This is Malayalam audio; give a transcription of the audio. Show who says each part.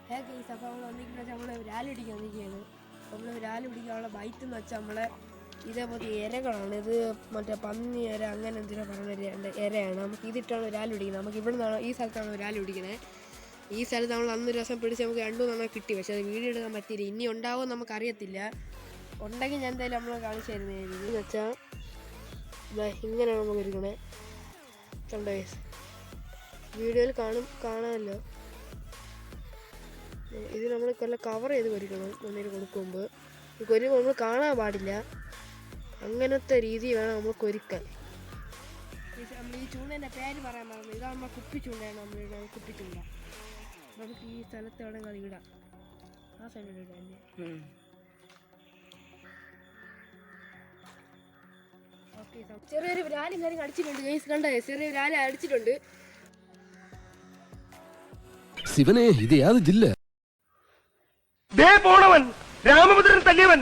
Speaker 1: അപ്പോൾ നമ്മൾ വന്നിരിക്കുന്നത് നമ്മൾ രാലി പിടിക്കാൻ വന്നിരിക്കുകയാണ്. നമ്മൾ രാലി പിടിക്കാനുള്ള ബൈറ്റ് എന്ന് വെച്ചാൽ നമ്മളെ ഇതേപോലത്തെ ഇരകളാണ്. ഇത് മറ്റേ പന്നി ഇര അങ്ങനെ എന്തിനാ പറയുന്ന ഇരയാണ്. നമുക്ക് ഇതിട്ടാണ് രാലി പിടിക്കുന്നത്. നമുക്ക് ഇവിടെ നിന്നാണ് ഈ സ്ഥലത്താണ് രാലി പിടിക്കുന്നത്. ഈ സ്ഥലത്ത് നമ്മൾ അന്ന് രസം പിടിച്ച് നമുക്ക് 2-3 കിട്ടി. പക്ഷേ അത് വീഡിയോ എടുക്കാൻ പറ്റിയില്ല. ഇനി ഉണ്ടാവും നമുക്കറിയത്തില്ല. ഉണ്ടെങ്കിൽ ഞാൻ എന്തായാലും നമ്മൾ കാണിച്ചു തരുന്നതായിരിക്കും. എന്ന് വെച്ചാൽ ഇങ്ങനെയാണ് നമുക്ക് ഇരിക്കണേ. കണ്ടോ വീഡിയോയിൽ കാണാമല്ലോ. ഇത് നമ്മൾ കൊല്ലം കവർ ചെയ്ത് കൊരിക്കണം. ഒന്നിന് കൊടുക്കുമ്പോൾ കൊരുമ്പോൾ നമ്മൾ കാണാൻ പാടില്ല. അങ്ങനത്തെ രീതി വേണം നമ്മൾ കൊരിക്കാൻ. നമ്മൾ ഈ ചൂണ്ടേൻ്റെ പേര് പറയാൻ പറഞ്ഞു. ഇതാകുമ്പോൾ കുപ്പിച്ചൂണ്ടയാണ്. നമ്മളിവിടെ കുപ്പിച്ചൂണ്ട. നമുക്ക് ഈ സ്ഥലത്ത് എവിടെ ഇടാം. ആ സൈഡിൽ ഇടാം. ചെറിയൊരു രാലി കാര്യം അടിച്ചിട്ടുണ്ട്. കണ്ടേ ചെറിയൊരു രാലി അടിച്ചിട്ടുണ്ട്.
Speaker 2: ശിവനെ ഇത് യാത് ജില്ല
Speaker 3: പോണവൻ രാമഭദ്രൻ തല്ലിയവൻ